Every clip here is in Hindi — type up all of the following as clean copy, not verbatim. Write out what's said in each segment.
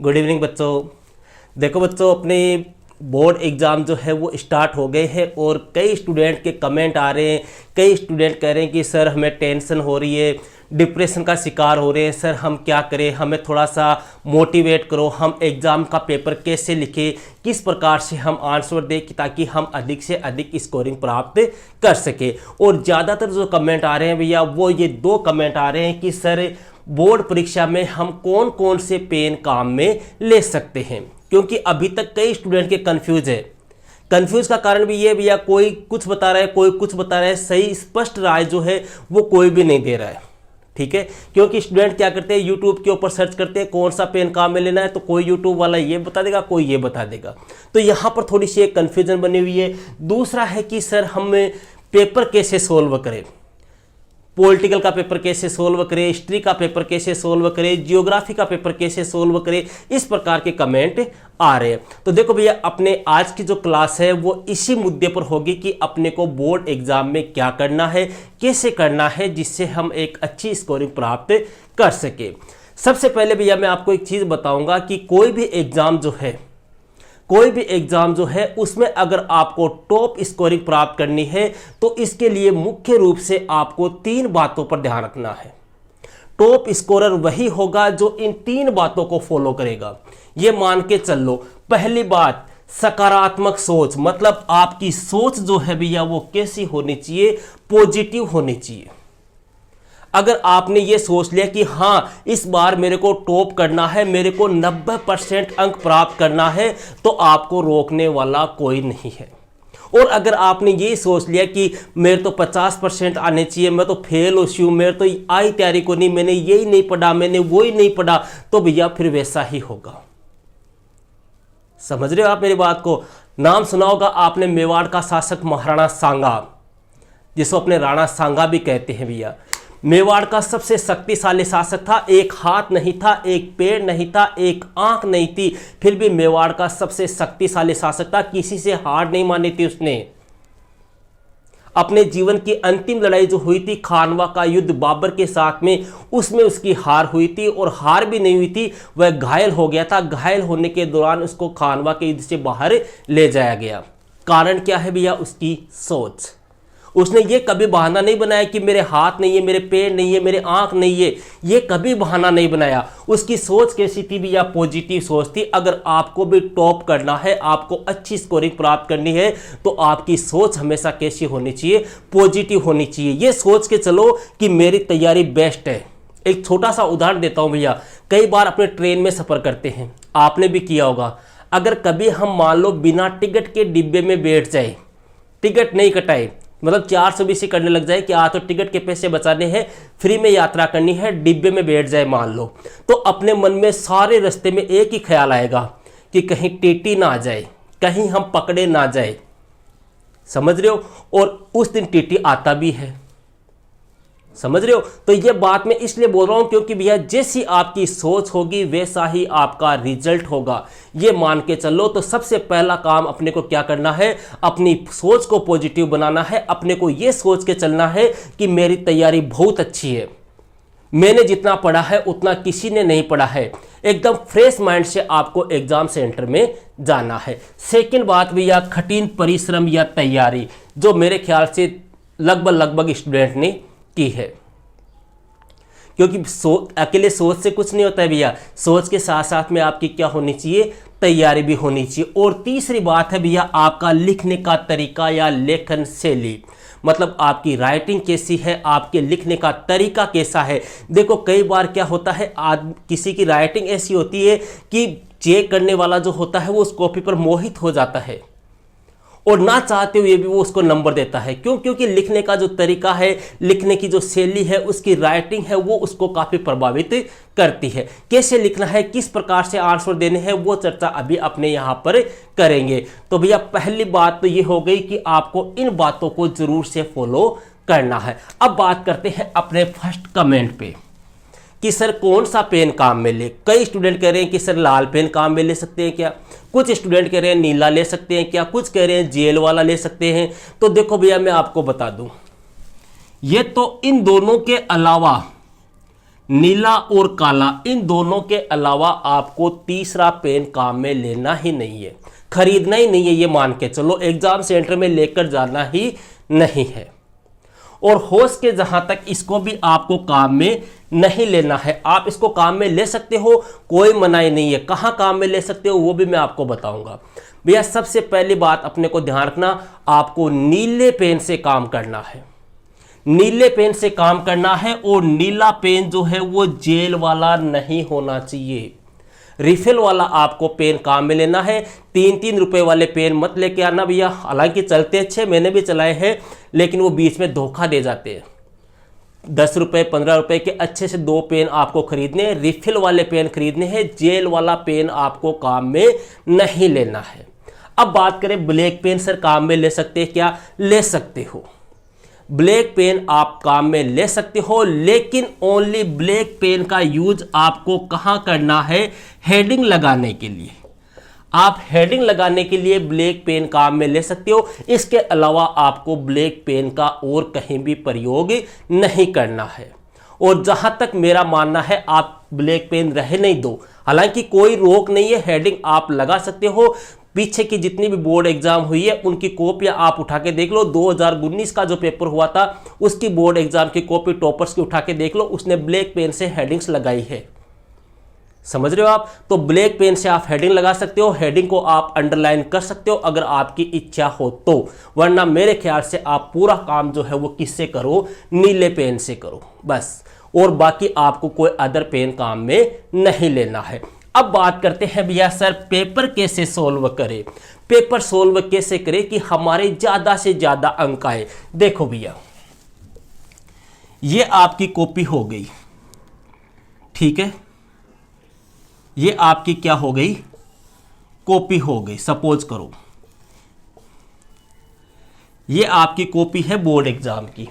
गुड इवनिंग बच्चों। देखो बच्चों, अपने बोर्ड एग्ज़ाम जो है वो स्टार्ट हो गए हैं और कई स्टूडेंट के कमेंट आ रहे हैं। कई स्टूडेंट कह रहे हैं कि सर हमें टेंशन हो रही है, डिप्रेशन का शिकार हो रहे हैं, सर हम क्या करें, हमें थोड़ा सा मोटिवेट करो, हम एग्ज़ाम का पेपर कैसे लिखें, किस प्रकार से हम आंसर दें कि ताकि हम अधिक से अधिक स्कोरिंग प्राप्त कर सके। और ज़्यादातर जो कमेंट आ रहे हैं भैया वो ये दो कमेंट आ रहे हैं कि सर बोर्ड परीक्षा में हम कौन कौन से पेन काम में ले सकते हैं, क्योंकि अभी तक कई स्टूडेंट के कंफ्यूज है। कंफ्यूज का कारण भी ये भैया, कोई कुछ बता रहा है, कोई कुछ बता रहा है, सही स्पष्ट राय जो है वो कोई भी नहीं दे रहा है। ठीक है, क्योंकि स्टूडेंट क्या करते हैं, यूट्यूब के ऊपर सर्च करते हैं कौन सा पेन काम में लेना है, तो कोई यूट्यूब वाला ये बता देगा, कोई ये बता देगा। तो यहाँ पर थोड़ी सी एक कन्फ्यूजन बनी हुई है। दूसरा है कि सर हम पेपर कैसे सोल्व करें, पॉलिटिकल का पेपर कैसे सोल्व करें, हिस्ट्री का पेपर कैसे सोल्व करें, जियोग्राफी का पेपर कैसे सोल्व करें, इस प्रकार के कमेंट आ रहे हैं। तो देखो भैया, अपने आज की जो क्लास है वो इसी मुद्दे पर होगी कि अपने को बोर्ड एग्जाम में क्या करना है, कैसे करना है, जिससे हम एक अच्छी स्कोरिंग प्राप्त कर सके। सबसे पहले भैया मैं आपको एक चीज़ बताऊंगा कि कोई भी एग्जाम जो है उसमें अगर आपको टॉप स्कोरिंग प्राप्त करनी है तो इसके लिए मुख्य रूप से आपको 3 बातों पर ध्यान रखना है। टॉप स्कोरर वही होगा जो इन 3 बातों को फॉलो करेगा। ये मान के चल लो, पहली बात सकारात्मक सोच, मतलब आपकी सोच जो है भैया वो कैसी होनी चाहिए, पॉजिटिव होनी चाहिए। अगर आपने ये सोच लिया कि हाँ इस बार मेरे को टॉप करना है, मेरे को 90% अंक प्राप्त करना है, तो आपको रोकने वाला कोई नहीं है। और अगर आपने ये सोच लिया कि मेरे तो 50% आने चाहिए, मैं तो फेल हो चुकी हूँ, मेरे तो आई तैयारी को नहीं, मैंने यही नहीं पढ़ा, मैंने वो ही नहीं पढ़ा, तो भैया फिर वैसा ही होगा। समझ रहे हो आप मेरी बात को? नाम सुना होगा आपने मेवाड़ का शासक महाराणा सांगा, जिसको अपने राणा सांगा भी कहते हैं भैया। मेवाड़ का सबसे शक्तिशाली शासक था, एक हाथ नहीं था, एक पैर नहीं था, एक आंख नहीं थी, फिर भी मेवाड़ का सबसे शक्तिशाली शासक था, किसी से हार नहीं मानी थी उसने। अपने जीवन की अंतिम लड़ाई जो हुई थी खानवा का युद्ध बाबर के साथ में, उसमें उसकी हार हुई थी, और हार भी नहीं हुई थी, वह घायल हो गया था। घायल होने के दौरान उसको खानवा के युद्ध से बाहर ले जाया गया। कारण क्या है भैया? उसकी सोच। उसने ये कभी बहाना नहीं बनाया कि मेरे हाथ नहीं है, मेरे पैर नहीं है, मेरे आंख नहीं है, ये कभी बहाना नहीं बनाया। उसकी सोच कैसी थी भैया? पॉजिटिव सोच थी। अगर आपको भी टॉप करना है, आपको अच्छी स्कोरिंग प्राप्त करनी है, तो आपकी सोच हमेशा कैसी होनी चाहिए? पॉजिटिव होनी चाहिए। ये सोच के चलो कि मेरी तैयारी बेस्ट है। एक छोटा सा उदाहरण देता हूं भैया, कई बार अपने ट्रेन में सफर करते हैं, आपने भी किया होगा। अगर कभी हम मान लो बिना टिकट के डिब्बे में बैठ जाए, टिकट नहीं कटाए, मतलब 420 करने लग जाए कि तो टिकट के पैसे बचाने हैं, फ्री में यात्रा करनी है, डिब्बे में बैठ जाए मान लो, तो अपने मन में सारे रास्ते में एक ही ख्याल आएगा कि कहीं टीटी ना आ जाए, कहीं हम पकड़े ना जाए। समझ रहे हो? और उस दिन टीटी आता भी है। समझ रहे हो? तो ये बात मैं इसलिए बोल रहा हूं क्योंकि भैया जैसी आपकी सोच होगी वैसा ही आपका रिजल्ट होगा। ये मान के चलो। तो सबसे पहला काम अपने को क्या करना है? अपनी सोच को पॉजिटिव बनाना है। अपने को ये सोच के चलना है कि मेरी तैयारी बहुत अच्छी है, मैंने जितना पढ़ा है उतना किसी ने नहीं पढ़ा है। एकदम फ्रेश माइंड से आपको एग्जाम सेंटर में जाना है। सेकेंड बात भैया, कठिन परिश्रम या तैयारी, जो मेरे ख्याल से लगभग स्टूडेंट ने की है। क्योंकि अकेले सोच से कुछ नहीं होता है भैया, सोच के साथ साथ में आपकी क्या होनी चाहिए? तैयारी भी होनी चाहिए। और तीसरी बात है भैया, आपका लिखने का तरीका या लेखन शैली, मतलब आपकी राइटिंग कैसी है, आपके लिखने का तरीका कैसा है। देखो कई बार क्या होता है, किसी की राइटिंग ऐसी होती है कि चेक करने वाला जो होता है वो उस कॉपी पर मोहित हो जाता है और ना चाहते हुए भी वो उसको नंबर देता है। क्यों? क्योंकि लिखने का जो तरीका है, लिखने की जो शैली है, उसकी राइटिंग है, वो उसको काफ़ी प्रभावित करती है। कैसे लिखना है, किस प्रकार से आंसर देने हैं, वो चर्चा अभी अपने यहाँ पर करेंगे। तो भैया पहली बात तो ये हो गई कि आपको इन बातों को जरूर से फॉलो करना है। अब बात करते हैं अपने फर्स्ट कमेंट पे कि सर कौन सा पेन काम में ले। कई स्टूडेंट कह रहे हैं कि सर लाल पेन काम में ले सकते हैं क्या, कुछ स्टूडेंट कह रहे हैं नीला ले सकते हैं क्या, कुछ कह रहे हैं जेल वाला ले सकते हैं। तो देखो भैया मैं आपको बता दूं, ये तो इन दोनों के अलावा नीला और काला, इन दोनों के अलावा आपको तीसरा पेन काम में लेना ही नहीं है, खरीदना ही नहीं है, ये मान के चलो, एग्जाम सेंटर में लेकर जाना ही नहीं है। और हो सके जहां तक इसको भी आपको काम में नहीं लेना है। आप इसको काम में ले सकते हो, कोई मनाही नहीं है। कहां काम में ले सकते हो वो भी मैं आपको बताऊंगा। भैया सबसे पहली बात अपने को ध्यान रखना, आपको नीले पेन से काम करना है, नीले पेन से काम करना है। और नीला पेन जो है वो जेल वाला नहीं होना चाहिए, रिफिल वाला आपको पेन काम में लेना है। 3-3 रुपए वाले पेन मत लेके आना भैया, हालांकि चलते अच्छे, मैंने भी चलाए हैं, लेकिन वो बीच में धोखा दे जाते हैं। 10 रुपए 15 रुपए के अच्छे से 2 पेन आपको खरीदने हैं, रिफिल वाले पेन खरीदने हैं, जेल वाला पेन आपको काम में नहीं लेना है। अब बात करें ब्लैक पेन, सर काम में ले सकते हैं क्या? ले सकते हो, ब्लैक पेन आप काम में ले सकते हो, लेकिन ओनली ब्लैक पेन का यूज आपको कहां करना है? हेडिंग लगाने के लिए। आप हेडिंग लगाने के लिए ब्लैक पेन काम में ले सकते हो, इसके अलावा आपको ब्लैक पेन का और कहीं भी प्रयोग नहीं करना है। और जहां तक मेरा मानना है, आप ब्लैक पेन रहने नहीं दो, हालांकि कोई रोक नहीं है, हेडिंग आप लगा सकते हो। पीछे की जितनी भी बोर्ड एग्जाम हुई है उनकी कॉपियां आप उठा के देख लो, 2019 का जो पेपर हुआ था उसकी बोर्ड एग्जाम की कॉपी टॉपर्स की उठा के देख लो, उसने ब्लैक पेन से हेडिंग्स लगाई है। समझ रहे हो आप? तो ब्लैक पेन से आप हेडिंग लगा सकते हो, हेडिंग को आप अंडरलाइन कर सकते हो अगर आपकी इच्छा हो तो, वरना मेरे ख्याल से आप पूरा काम जो है वो किससे करो? नीले पेन से करो बस। और बाकी आपको कोई अदर पेन काम में नहीं लेना है। अब बात करते हैं भैया सर पेपर कैसे सोल्व करें, पेपर सोल्व कैसे करें कि हमारे ज्यादा से ज्यादा अंक आए। देखो भैया, ये आपकी कॉपी हो गई, ठीक है, ये आपकी क्या हो गई? कॉपी हो गई। सपोज करो ये आपकी कॉपी है बोर्ड एग्जाम की।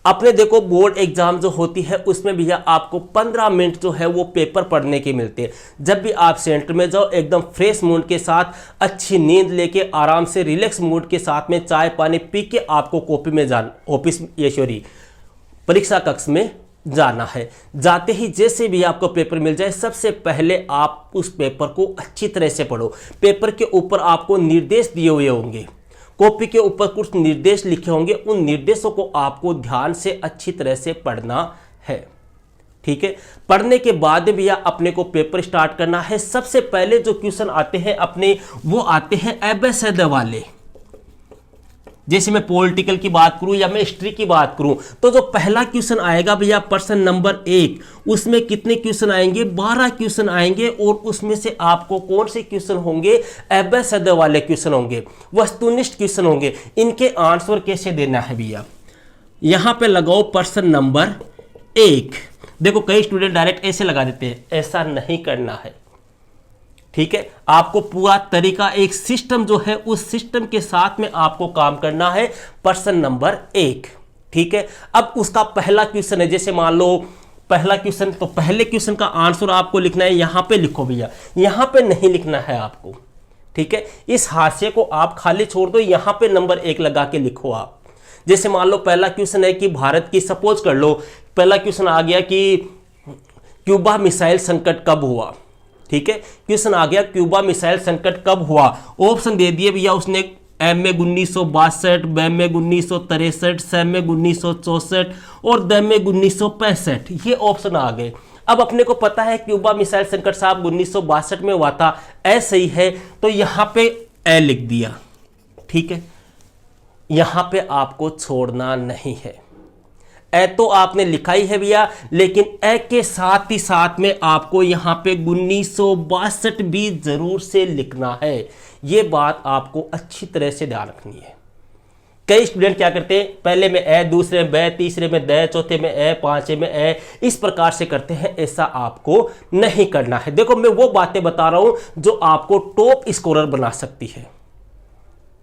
अपने देखो बोर्ड एग्जाम जो होती है उसमें भैया आपको 15 मिनट जो है वो पेपर पढ़ने के मिलते हैं। जब भी आप सेंटर में जाओ एकदम फ्रेश मूड के साथ, अच्छी नींद लेके आराम से रिलैक्स मूड के साथ में चाय पानी पी के आपको कॉपी में ऑफिस परीक्षा कक्ष में जाना है। जाते ही जैसे भी आपको पेपर मिल जाए, सबसे पहले आप उस पेपर को अच्छी तरह से पढ़ो। पेपर के ऊपर आपको निर्देश दिए हुए होंगे, कॉपी के ऊपर कुछ निर्देश लिखे होंगे, उन निर्देशों को आपको ध्यान से अच्छी तरह से पढ़ना है, ठीक है। पढ़ने के बाद भैया अपने को पेपर स्टार्ट करना है। सबसे पहले जो क्वेश्चन आते हैं अपने, वो आते हैं एबेसेड वाले। जैसे मैं पॉलिटिकल की बात करूं या मैं हिस्ट्री की बात करूं, तो जो पहला क्वेश्चन आएगा भैया प्रश्न नंबर 1, उसमें कितने क्वेश्चन आएंगे? 12 क्वेश्चन आएंगे। और उसमें से आपको कौन से क्वेश्चन होंगे? एबेसेड वाले क्वेश्चन होंगे, वस्तुनिष्ठ क्वेश्चन होंगे। इनके आंसर कैसे देना है भैया? यहां पे लगाओ प्रश्न नंबर 1। देखो कई स्टूडेंट डायरेक्ट ऐसे लगा देते हैं, ऐसा नहीं करना है, ठीक है। आपको पूरा तरीका, एक सिस्टम जो है उस सिस्टम के साथ में आपको काम करना है। प्रश्न नंबर 1, ठीक है। अब उसका पहला क्वेश्चन है, जैसे मान लो पहला क्वेश्चन, तो पहले क्वेश्चन का आंसर आपको लिखना है, यहां पे लिखो भैया, यहां पे नहीं लिखना है आपको, ठीक है। इस हाशिए को आप खाली छोड़ दो, यहां पे नंबर 1 लगा के लिखो आप। जैसे मान लो पहला क्वेश्चन है कि भारत की, सपोज कर लो पहला क्वेश्चन आ गया कि क्यूबा मिसाइल संकट कब हुआ, ठीक है। क्वेश्चन आ गया क्यूबा मिसाइल संकट कब हुआ। ऑप्शन दे दिए भैया उसने, एम में 1962, बी में 1963, सी में 1964 और द में 1965, ये ऑप्शन आ गए। अब अपने को पता है क्यूबा मिसाइल संकट साहब 1962 में हुआ था, ऐसे ही है, तो यहां पे ए लिख दिया, ठीक है। यहां पे आपको छोड़ना नहीं है, ए तो आपने लिखा ही है भैया, लेकिन ए के साथ ही साथ में आपको यहां पे 1962 भी जरूर से लिखना है। यह बात आपको अच्छी तरह से ध्यान रखनी है। कई स्टूडेंट क्या करते हैं, पहले में ए, दूसरे में बे, तीसरे में द, चौथे में ए, पांचवे में ए, इस प्रकार से करते हैं। ऐसा आपको नहीं करना है। देखो मैं वो बातें बता रहा हूं जो आपको टॉप स्कोरर बना सकती है,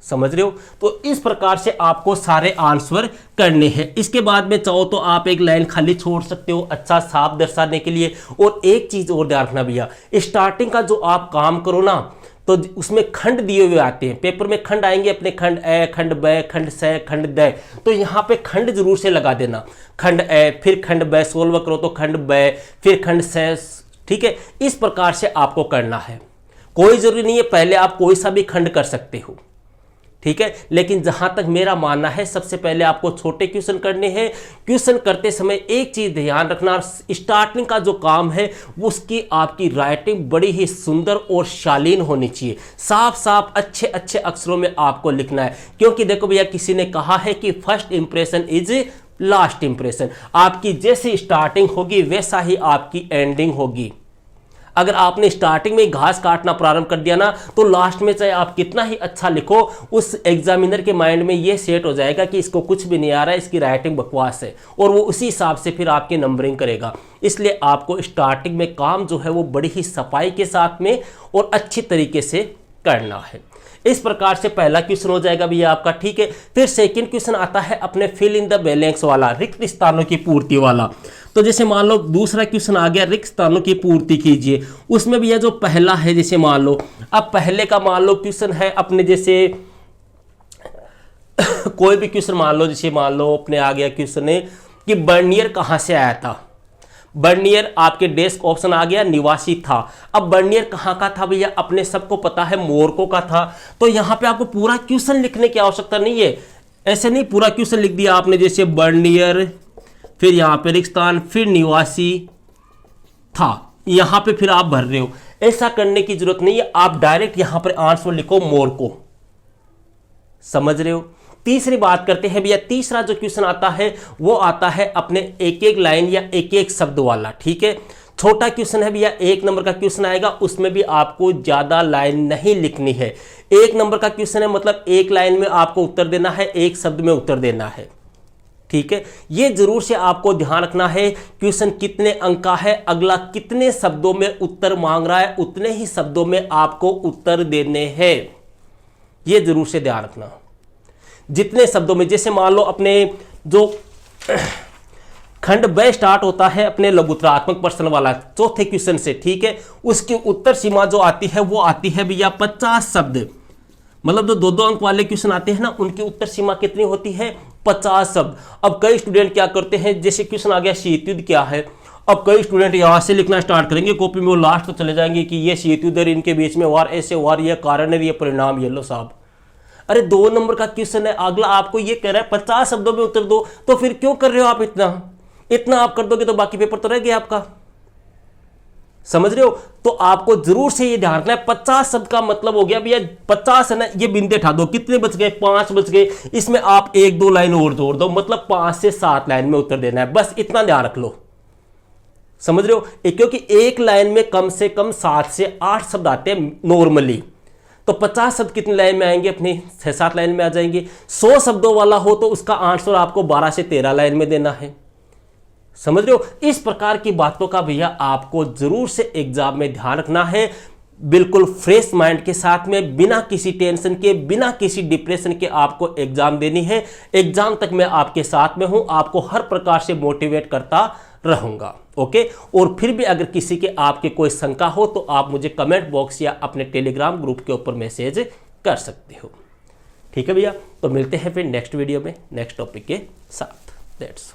समझ रहे हो। तो इस प्रकार से आपको सारे आंसर करने हैं। इसके बाद में चाहो तो आप एक लाइन खाली छोड़ सकते हो, अच्छा साफ दर्शाने के लिए। और एक चीज और ध्यान रखना भैया, स्टार्टिंग का जो आप काम करो ना, तो तो उसमें खंड दिए हुए आते हैं, पेपर में खंड आएंगे अपने, खंड ए, खंड ब, खंड स, खंड द। तो यहाँ पे खंड जरूर से लगा देना, खंड ए, फिर खंड ब, सोल्व करो तो खंड ब, फिर खंड स। ठीक है, इस प्रकार से आपको करना है। कोई जरूरी नहीं है पहले आप कोई सा भी खंड कर सकते हो, ठीक है, लेकिन जहां तक मेरा मानना है सबसे पहले आपको छोटे क्वेश्चन करने हैं। क्वेश्चन करते समय एक चीज ध्यान रखना, स्टार्टिंग का जो काम है उसकी आपकी राइटिंग बड़ी ही सुंदर और शालीन होनी चाहिए, साफ साफ अच्छे अच्छे अक्षरों में आपको लिखना है। क्योंकि देखो भैया, किसी ने कहा है कि first impression is last impression. आपकी जैसी स्टार्टिंग होगी वैसा ही आपकी एंडिंग होगी। अगर आपने स्टार्टिंग में घास काटना प्रारंभ कर दिया ना, तो लास्ट में चाहे आप कितना ही अच्छा लिखो, उस एग्जामिनर के माइंड में ये सेट हो जाएगा कि इसको कुछ भी नहीं आ रहा है, इसकी राइटिंग बकवास है, और वो उसी हिसाब से फिर आपकी नंबरिंग करेगा। इसलिए आपको स्टार्टिंग में काम जो है वो बड़ी ही सफाई के साथ में और अच्छी तरीके से करना है। इस प्रकार से पहला क्वेश्चन हो जाएगा भैया आपका, ठीक है। फिर सेकंड क्वेश्चन आता है अपने फिल इन द ब्लैंक्स वाला, रिक्त स्थानों की पूर्ति वाला। तो जैसे मान लो दूसरा क्वेश्चन आ गया, रिक्त स्थानों की पूर्ति कीजिए। उसमें भैया जो पहला है, जैसे मान लो अब पहले का मान लो क्वेश्चन है अपने, जैसे कोई भी क्वेश्चन मान लो, जैसे मान लो अपने आ गया क्वेश्चन है कि बर्नियर कहां से आया था। बर्नियर आपके डेस्क ऑप्शन आ गया, निवासी था। अब बर्नियर कहां का था भैया, अपने सबको पता है मोरको का था। तो यहां पे आपको पूरा क्वेश्चन लिखने की आवश्यकता नहीं है, ऐसे नहीं पूरा क्वेश्चन लिख दिया आपने, जैसे बर्नियर, फिर यहां पे रिक्त स्थान, फिर निवासी था, यहां पे फिर आप भर रहे हो। ऐसा करने की जरूरत नहीं है, आप डायरेक्ट यहां पर आंसर लिखो मोरको। समझ रहे हो। तीसरी बात करते हैं भैया, तीसरा जो क्वेश्चन आता है वो आता है अपने एक एक लाइन या एक एक शब्द वाला, ठीक है। छोटा क्वेश्चन है भैया, 1 नंबर का क्वेश्चन आएगा, उसमें भी आपको ज्यादा लाइन नहीं लिखनी है। 1 नंबर का क्वेश्चन है, मतलब एक लाइन में आपको उत्तर देना है, एक शब्द में उत्तर देना है, ठीक है। ये जरूर से आपको ध्यान रखना है, क्वेश्चन कितने अंक का है, अगला कितने शब्दों में उत्तर मांग रहा है, उतने ही शब्दों में आपको उत्तर देने हैं। ये जरूर से ध्यान रखना, जितने शब्दों में, जैसे मान लो अपने जो खंड ब स्टार्ट होता है अपने लघुत्तरात्मक प्रश्न वाला चौथे क्वेश्चन से, ठीक है, उसकी उत्तर सीमा जो आती है वो आती है भैया 50 शब्द। मतलब जो 2-2 अंक वाले क्वेश्चन आते हैं ना, उनकी उत्तर सीमा कितनी होती है, 50 शब्द। अब कई स्टूडेंट क्या करते हैं, जैसे क्वेश्चन आ गया शीत युद्ध क्या है, अब कई स्टूडेंट यहां से लिखना स्टार्ट करेंगे कॉपी में, वो लास्ट तो चले जाएंगे कि ये शीत युद्ध, इनके बीच में वार, ऐसे वार, ये कारण है, ये परिणाम, ये लो साहब। अरे 2 नंबर का क्वेश्चन है, अगला आपको ये कह रहा है 50 शब्दों में उत्तर दो, तो फिर क्यों कर रहे हो आप इतना आप कर दोगे तो बाकी पेपर तो रह गया आपका। समझ रहे हो। तो आपको जरूर से ये ध्यान रखना है, 50 शब्द का मतलब हो गया भैया 50 है ना, ये बिंदे उठा दो, कितने बच गए, 5 बच गए। इसमें आप 1-2 लाइन और जोड़ दो, मतलब 5 से 7 लाइन में उत्तर देना है, बस इतना ध्यान रख लो। समझ रहे हो, क्योंकि एक लाइन में कम से कम 7 से 8 शब्द आते हैं नॉर्मली, तो 50 शब्द कितनी लाइन में आएंगे, अपनी 6-7 लाइन में आ जाएंगे। 100 शब्दों वाला हो तो उसका आंसर आपको 12 से 13 लाइन में देना है। समझ रहे हो। इस प्रकार की बातों का भैया आपको जरूर से एग्जाम में ध्यान रखना है, बिल्कुल फ्रेश माइंड के साथ में, बिना किसी टेंशन के, बिना किसी डिप्रेशन के आपको एग्जाम देनी है। एग्जाम तक मैं आपके साथ में हूं, आपको हर प्रकार से मोटिवेट करता रहूंगा, ओके। और फिर भी अगर किसी के आपके कोई शंका हो तो आप मुझे कमेंट बॉक्स या अपने टेलीग्राम ग्रुप के ऊपर मैसेज कर सकते हो, ठीक है भैया। तो मिलते हैं फिर नेक्स्ट वीडियो में नेक्स्ट टॉपिक के साथ। दैट्स